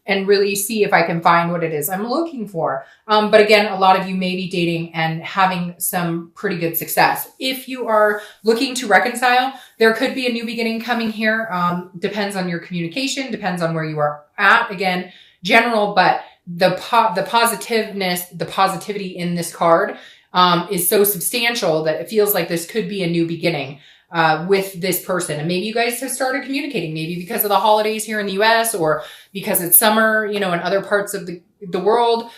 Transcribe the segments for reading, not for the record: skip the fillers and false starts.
and really see if I can find what it is I'm looking for. But again, a lot of you may be dating and having some pretty good success. If you are looking to reconcile, there could be a new beginning coming here. Depends on your communication, depends on where you are at. Again, general, but the positiveness, the positivity in this card is so substantial that it feels like this could be a new beginning with this person. And maybe you guys have started communicating, maybe because of the holidays here in the US or because it's summer, you know, in other parts of the world.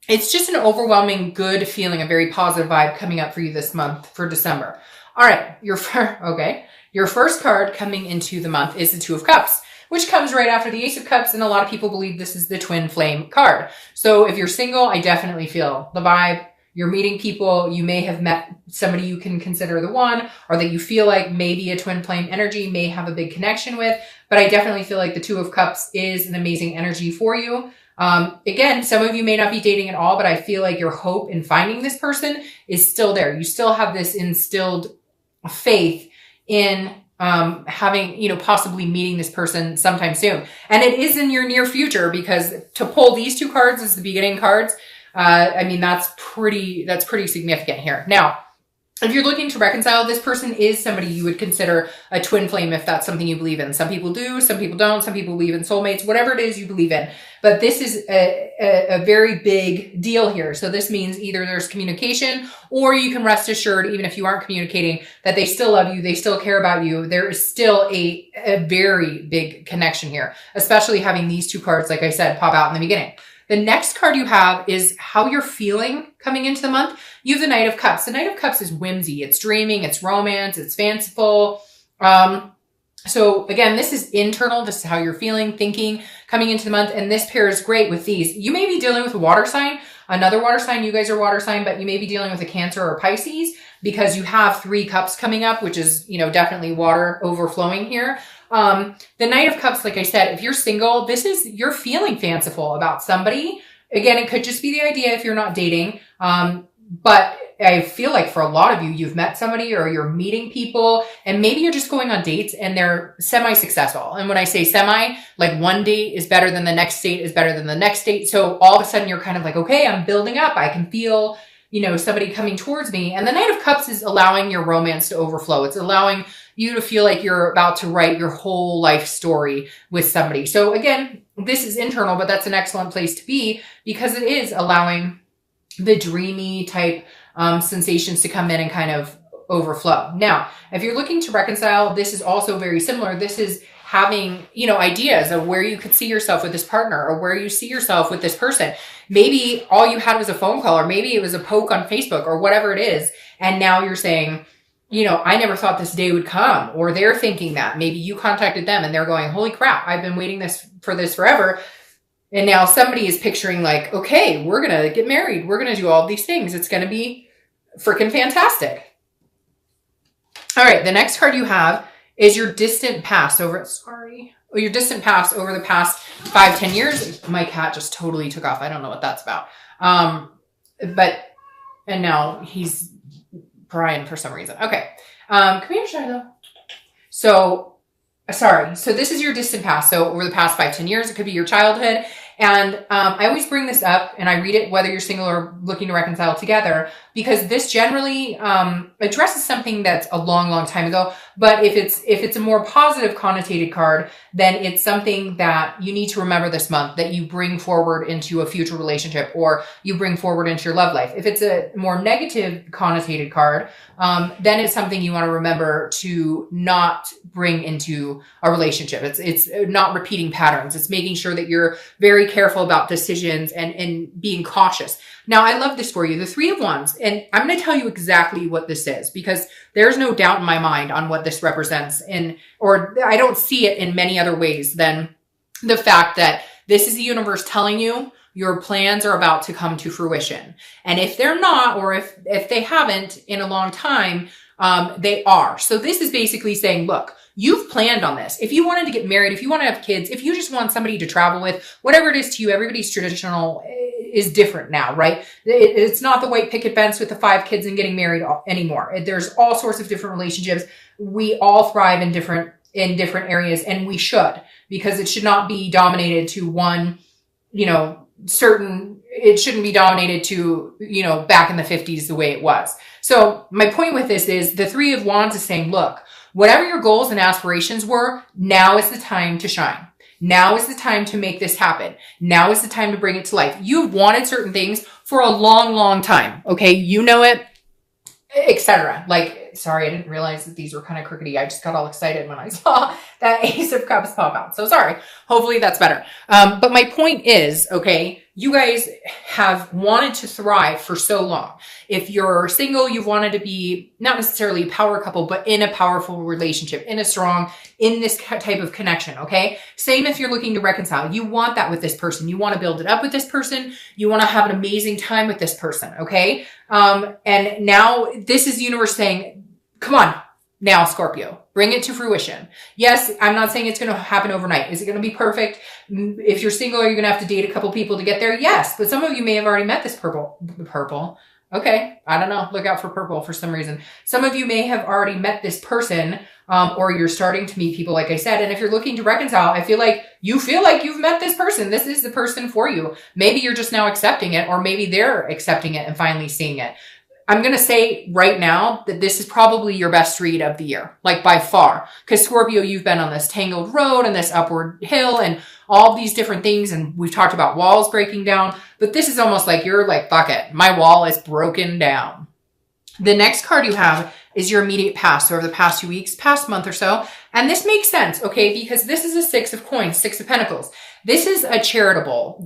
It's just an overwhelming good feeling, a very positive vibe coming up for you this month for December. All right. Your first card coming into the month is the Two of Cups, which comes right after the Ace of Cups. And a lot of people believe this is the twin flame card. So if you're single, I definitely feel the vibe. You're meeting people. You may have met somebody you can consider the one, or that you feel like maybe a twin flame energy may have a big connection with. But I definitely feel like the Two of Cups is an amazing energy for you. Again, some of you may not be dating at all, but I feel like your hope in finding this person is still there. You still have this instilled faith in having, you know, possibly meeting this person sometime soon. And it is in your near future, because to pull these two cards as the beginning cards, I mean, that's pretty significant here. Now, if you're looking to reconcile, this person is somebody you would consider a twin flame if that's something you believe in. Some people do, some people don't, some people believe in soulmates, whatever it is you believe in. But this is a very big deal here. So this means either there's communication, or you can rest assured, even if you aren't communicating, that they still love you, they still care about you. There is still a very big connection here, especially having these two cards, like I said, pop out in the beginning. The next card you have is how you're feeling coming into the month. You have the Knight of Cups. The Knight of Cups is whimsy. It's dreaming. It's romance. It's fanciful. So again, this is internal. This is how you're feeling, thinking coming into the month. And this pairs great with these. You may be dealing with a water sign, another water sign. You guys are water sign, but you may be dealing with a Cancer or a Pisces, because you have 3 cups coming up, which is, you know, definitely water overflowing here. The Knight of Cups, like I said, if you're single, you're feeling fanciful about somebody. Again, it could just be the idea if you're not dating. But I feel like for a lot of you, you've met somebody or you're meeting people, and maybe you're just going on dates and they're semi-successful. And when I say semi, like one date is better than the next date is better than the next date. So all of a sudden you're kind of like, okay, I'm building up. I can feel, you know, somebody coming towards me. And the Knight of Cups is allowing your romance to overflow. It's allowing you to feel like you're about to write your whole life story with somebody. So again, this is internal, but that's an excellent place to be, because it is allowing the dreamy type sensations to come in and kind of overflow. Now, if you're looking to reconcile, this is also very similar. This is having, you know, ideas of where you could see yourself with this partner, or where you see yourself with this person. Maybe all you had was a phone call, or maybe it was a poke on Facebook, or whatever it is. And now you're saying, you know, I never thought this day would come. Or they're thinking that. Maybe you contacted them and they're going, holy crap, I've been waiting for this forever. And now somebody is picturing like, okay, we're going to get married. We're going to do all these things. It's going to be freaking fantastic. All right. The next card you have is your distant past your distant past over the past 5-10 years. My cat just totally took off. I don't know what that's about. And now he's crying for some reason. Okay. Come here, Shiloh. So this is your distant past. So over the past 5-10 years, it could be your childhood. And I always bring this up, and I read it whether you're single or looking to reconcile together, because this generally addresses something that's a long, long time ago. But if it's a more positive connotated card, then it's something that you need to remember this month, that you bring forward into a future relationship, or you bring forward into your love life. If it's a more negative connotated card, then it's something you want to remember to not bring into a relationship. It's not repeating patterns. It's making sure that you're very careful about decisions and being cautious. Now, I love this for you, the 3 of Wands, and I'm going to tell you exactly what this is, because there's no doubt in my mind on what this represents, or I don't see it in many other ways than the fact that this is the universe telling you your plans are about to come to fruition. And if they're not, or if they haven't in a long time, they are. So this is basically saying, look, you've planned on this. If you wanted to get married, if you want to have kids, if you just want somebody to travel with, whatever it is to you, everybody's traditional is different now, right? It's not the white picket fence with the 5 kids and getting married anymore. There's all sorts of different relationships. We all thrive in different in different areas, and we should, because it should not be dominated to one, it shouldn't be dominated to, back in the 50s the way it was. So my point with this is the Three of Wands is saying, look, whatever your goals and aspirations were, now is the time to shine. Now is the time to make this happen. Now is the time to bring it to life. You've wanted certain things for a long, long time. Okay. You know it, etc. Sorry, I didn't realize that these were kind of crookedy. I just got all excited when I saw that Ace of Cups pop out. So sorry. Hopefully that's better. But my point is, okay, you guys have wanted to thrive for so long. If you're single, you've wanted to be not necessarily a power couple, but in a powerful relationship, in this type of connection. Okay. Same if you're looking to reconcile. You want that with this person. You want to build it up with this person. You want to have an amazing time with this person. Okay. And now this is the universe saying, come on now, Scorpio, bring it to fruition. Yes, I'm not saying it's going to happen overnight. Is it going to be perfect? If you're single, are you going to have to date a couple people to get there? Yes, but some of you may have already met this purple. Okay, I don't know. Look out for purple for some reason. Some of you may have already met this person, or you're starting to meet people, like I said. And if you're looking to reconcile, I feel like you've met this person. This is the person for you. Maybe you're just now accepting it, or maybe they're accepting it and finally seeing it. I'm going to say right now that this is probably your best read of the year, by far. Because Scorpio, you've been on this tangled road and this upward hill and all these different things. And we've talked about walls breaking down. But this is almost like you're like, fuck it, my wall is broken down. The next card you have is your immediate past. So over the past 2 weeks, past month or so. And this makes sense, okay? Because this is a Six of Coins, Six of Pentacles. This is a charitable.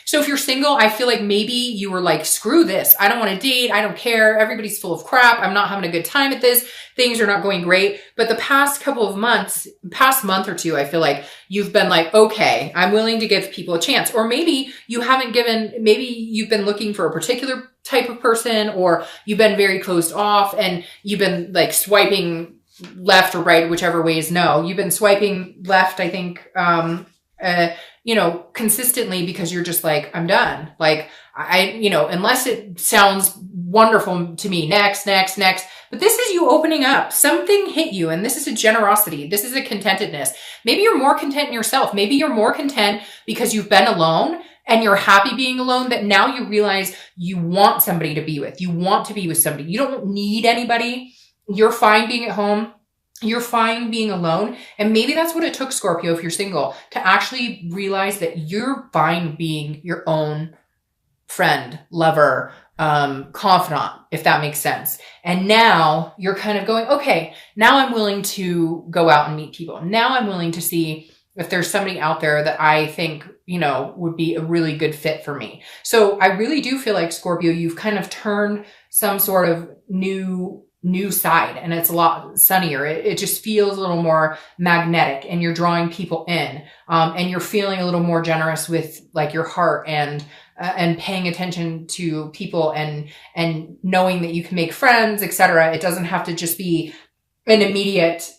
So if you're single, I feel like maybe you were like, screw this. I don't want to date. I don't care. Everybody's full of crap. I'm not having a good time at this. Things are not going great. But the past couple of months, past month or two, I feel like you've been like, okay, I'm willing to give people a chance. Or maybe maybe you've been looking for a particular type of person, or you've been very closed off and you've been like swiping left or right, whichever way is no. You've been swiping left, I think, consistently because you're just like, I'm done. Unless it sounds wonderful to me, next. But this is you opening up. Something hit you, and this is a generosity. This is a contentedness. Maybe you're more content in yourself. Maybe you're more content because you've been alone and you're happy being alone, that now you realize you want somebody to be with. You want to be with somebody. You don't need anybody. You're fine being at home. You're fine being alone. And maybe that's what it took, Scorpio, if you're single, to actually realize that you're fine being your own friend, lover, confidant, if that makes sense. And now you're kind of going, okay, now I'm willing to go out and meet people. Now I'm willing to see if there's somebody out there that I think, would be a really good fit for me. So I really do feel like, Scorpio, you've kind of turned some sort of new side, and it's a lot sunnier. It just feels a little more magnetic, and you're drawing people in, and you're feeling a little more generous with like your heart and paying attention to people and knowing that you can make friends, etc. It doesn't have to just be an immediate,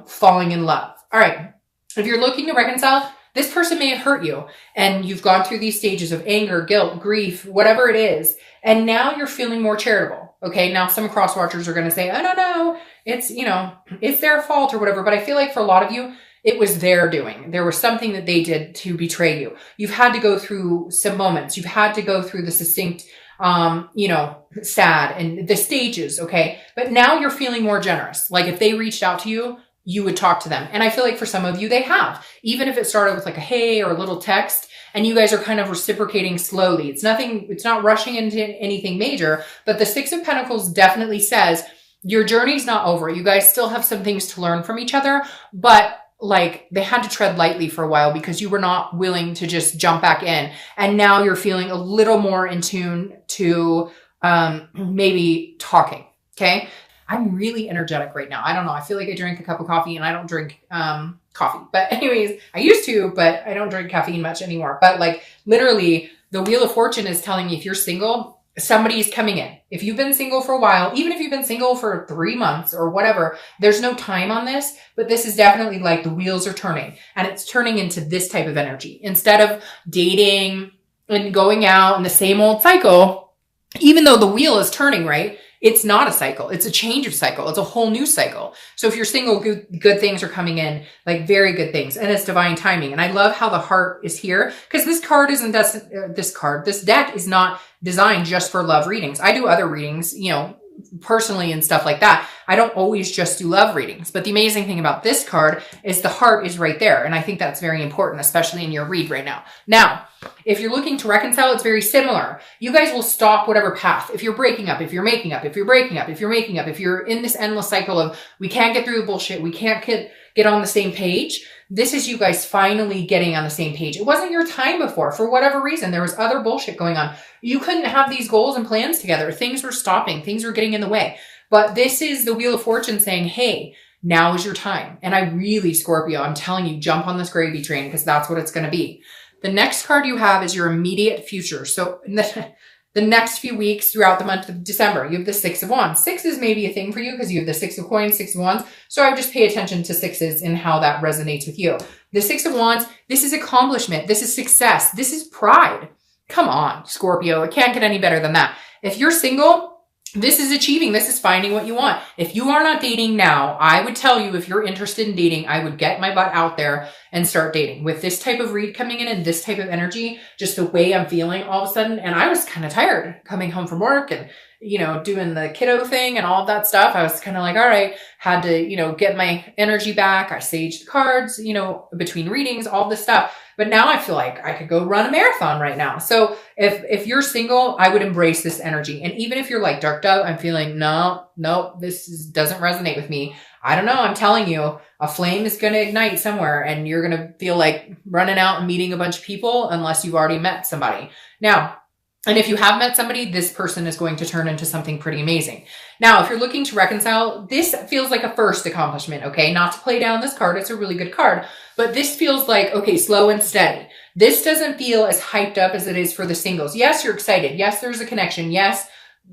falling in love. All right. If you're looking to reconcile, this person may have hurt you, and you've gone through these stages of anger, guilt, grief, whatever it is. And now you're feeling more charitable. Okay. Now some cross watchers are going to say, I don't know, it's their fault or whatever. But I feel like for a lot of you, it was their doing. There was something that they did to betray you. You've had to go through some moments. You've had to go through the succinct, sad and the stages. Okay. But now you're feeling more generous. Like if they reached out to you, you would talk to them. And I feel like for some of you, they have, even if it started with like a hey or a little text, and you guys are kind of reciprocating slowly. It's not rushing into anything major, but the Six of Pentacles definitely says your journey's not over. You guys still have some things to learn from each other, but like they had to tread lightly for a while because you were not willing to just jump back in. And now you're feeling a little more in tune to maybe talking. Okay. I'm really energetic right now. I don't know. I feel like I drank a cup of coffee, and I don't drink coffee. But anyways, I used to, but I don't drink caffeine much anymore. But like literally the Wheel of Fortune is telling me if you're single, somebody's coming in. If you've been single for a while, even if you've been single for 3 months or whatever, there's no time on this, but this is definitely like the wheels are turning, and it's turning into this type of energy. Instead of dating and going out in the same old cycle, even though the wheel is turning, right? It's not a cycle. It's a change of cycle. It's a whole new cycle. So if you're single, good things are coming in, like very good things. And it's divine timing. And I love how the heart is here, because this deck is not designed just for love readings. I do other readings, you know, personally and stuff like that. I don't always just do love readings, but the amazing thing about this card is the heart is right there. And I think that's very important, especially in your read right now. Now, if you're looking to reconcile, it's very similar. You guys will stop whatever path. If you're breaking up, if you're making up, if you're breaking up, if you're making up, if you're in this endless cycle of we can't get through the bullshit, we can't get on the same page. This is you guys finally getting on the same page. It wasn't your time before. For whatever reason, there was other bullshit going on. You couldn't have these goals and plans together. Things were stopping. Things were getting in the way. But this is the Wheel of Fortune saying, hey, now is your time. And I really, Scorpio, I'm telling you, jump on this gravy train, because that's what it's going to be. The next card you have is your immediate future. So the next few weeks throughout the month of December, you have the Six of Wands. Sixes may be a thing for you because you have the Six of Coins, Six of Wands. So I would just pay attention to sixes and how that resonates with you. The Six of Wands, this is accomplishment. This is success. This is pride. Come on, Scorpio. It can't get any better than that. If you're single, this is achieving. This is finding what you want. If you are not dating now, I would tell you, if you're interested in dating, I would get my butt out there and start dating. With this type of read coming in and this type of energy, just the way I'm feeling all of a sudden. And I was kind of tired coming home from work and, you know, doing the kiddo thing and all of that stuff. I was kind of like, all right, had to, you know, get my energy back. I saged the cards, you know, between readings, all this stuff. But now I feel like I could go run a marathon right now. So if you're single, I would embrace this energy. And even if you're like, Dark Dove, I'm feeling, no, doesn't resonate with me. I don't know. I'm telling you, a flame is going to ignite somewhere and you're going to feel like running out and meeting a bunch of people unless you've already met somebody. Now, and if you have met somebody, this person is going to turn into something pretty amazing. Now, if you're looking to reconcile, this feels like a first accomplishment, okay? Not to play down this card. It's a really good card. But this feels like, okay, slow and steady. This doesn't feel as hyped up as it is for the singles. Yes, you're excited. Yes, there's a connection. Yes,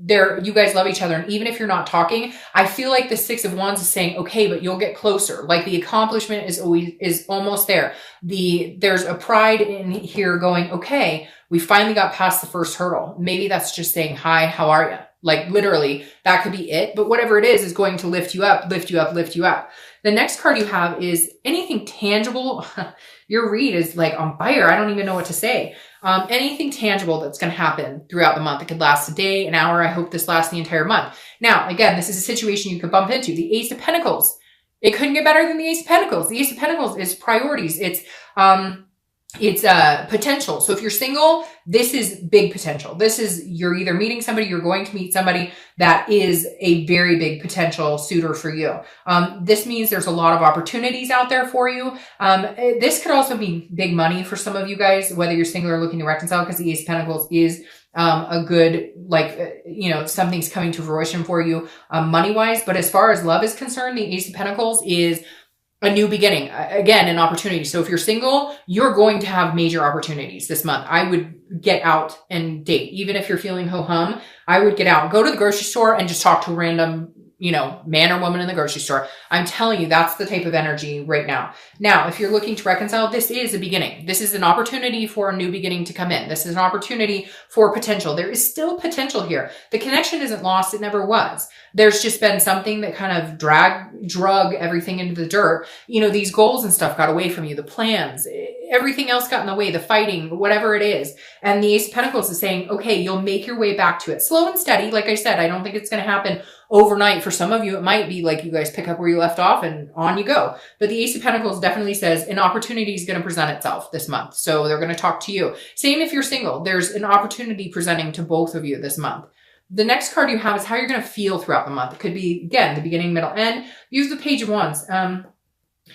you guys love each other. And even if you're not talking, I feel like the Six of Wands is saying, okay, but you'll get closer. Like the accomplishment is almost there. There's a pride in here going, okay, we finally got past the first hurdle. Maybe that's just saying, hi, how are you? Like literally, that could be it. But whatever it is going to lift you up, lift you up, lift you up. The next card you have is anything tangible. Your read is like on fire. I don't even know what to say. Anything tangible that's going to happen throughout the month. It could last a day, an hour. I hope this lasts the entire month. Now, again, this is a situation you could bump into. The Ace of Pentacles. It couldn't get better than the Ace of Pentacles. The Ace of Pentacles is priorities. It's potential. So if you're single, this is big potential. This is, you're either meeting somebody, you're going to meet somebody that is a very big potential suitor for you. This means there's a lot of opportunities out there for you. This could also be big money for some of you guys, whether you're single or looking to reconcile, because the Ace of Pentacles is a good, something's coming to fruition for you money wise. But as far as love is concerned, the Ace of Pentacles is a new beginning, again, an opportunity. So if you're single, you're going to have major opportunities this month. I would get out and date. Even if you're feeling ho-hum, I would get out, go to the grocery store and just talk to a random, man or woman in the grocery store. I'm telling you, that's the type of energy right now. Now, if you're looking to reconcile, this is a beginning. This is an opportunity for a new beginning to come in. This is an opportunity for potential. There is still potential here. The connection isn't lost. It never was. There's just been something that kind of drug everything into the dirt. These goals and stuff got away from you, the plans, everything else got in the way, the fighting, whatever it is. And the Ace of Pentacles is saying, okay, you'll make your way back to it. Slow and steady. Like I said, I don't think it's going to happen overnight. For some of you, it might be like you guys pick up where you left off and on you go. But the Ace of Pentacles definitely says an opportunity is going to present itself this month. So they're going to talk to you. Same if you're single. There's an opportunity presenting to both of you this month. The next card you have is how you're going to feel throughout the month. It could be, again, the beginning, middle, end. Use the Page of Wands.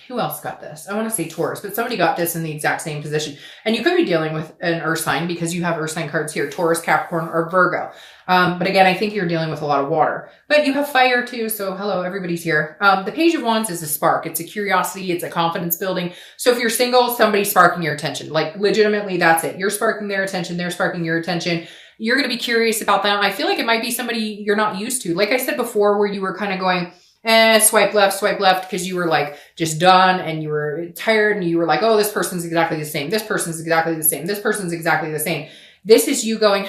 Who else got this? I want to say Taurus, but somebody got this in the exact same position. And you could be dealing with an earth sign because you have earth sign cards here, Taurus, Capricorn, or Virgo. But again, I think you're dealing with a lot of water. But you have fire too, so hello, everybody's here. The Page of Wands is a spark. It's a curiosity. It's a confidence building. So if you're single, somebody's sparking your attention. Like legitimately, that's it. You're sparking their attention. They're sparking your attention. You're going to be curious about that. I feel like it might be somebody you're not used to. Like I said before, where you were kind of going, swipe left, because you were like just done and you were tired and you were like, oh, this person's exactly the same. This person's exactly the same. This person's exactly the same. This is you going,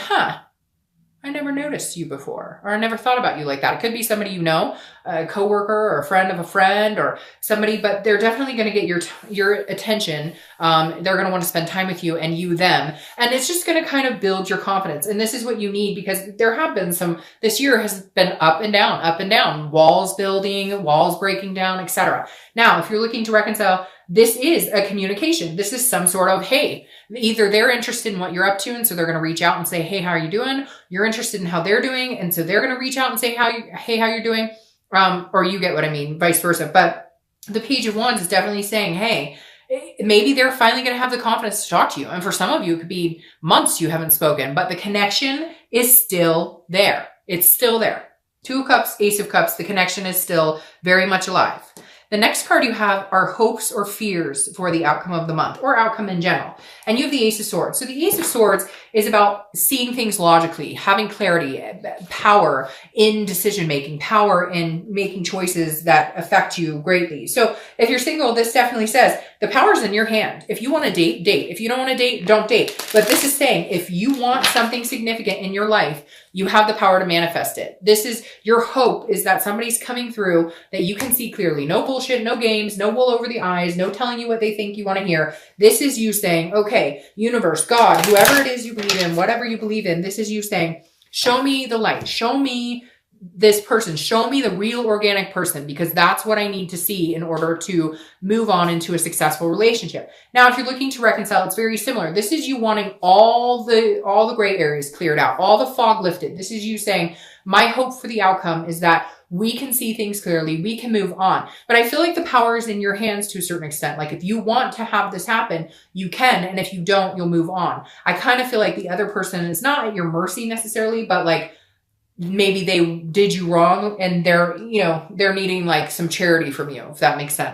I never noticed you before, or I never thought about you like that. It could be somebody you know, a coworker or a friend of a friend or somebody, but they're definitely going to get your attention. They're going to want to spend time with you and you them. And it's just going to kind of build your confidence. And this is what you need, because there have been this year has been up and down, walls building, walls breaking down, etc. Now, if you're looking to reconcile, this is a communication. This is some sort of, hey, either they're interested in what you're up to, and so they're going to reach out and say, hey, how are you doing? You're interested in how they're doing, and so they're going to reach out and say, hey, how you're doing? Or you get what I mean, vice versa. But the Page of Wands is definitely saying, hey, maybe they're finally going to have the confidence to talk to you. And for some of you, it could be months you haven't spoken, but the connection is still there. It's still there. Two of Cups, Ace of Cups, the connection is still very much alive. The next card you have are hopes or fears for the outcome of the month, or outcome in general. And you have the Ace of Swords. So the Ace of Swords is about seeing things logically, having clarity, power in decision-making, power in making choices that affect you greatly. So if you're single, this definitely says the power's in your hand. If you want to date, date. If you don't want to date, don't date. But this is saying if you want something significant in your life, you have the power to manifest it. This is your hope, is that somebody's coming through that you can see clearly. No bullshit, no games, no wool over the eyes, no telling you what they think you want to hear. This is you saying, okay, universe, God, whoever it is you believe in, whatever you believe in, this is you saying, show me the light, show me this person, show me the real organic person, because that's what I need to see in order to move on into a successful relationship. Now, if you're looking to reconcile, it's very similar. This is you wanting all the gray areas cleared out, all the fog lifted. This is you saying, my hope for the outcome is that we can see things clearly, we can move on. But I feel like the power is in your hands to a certain extent. Like if you want to have this happen, you can. And if you don't, you'll move on. I kind of feel like the other person is not at your mercy necessarily, but like, maybe they did you wrong and they're needing like some charity from you, if that makes sense.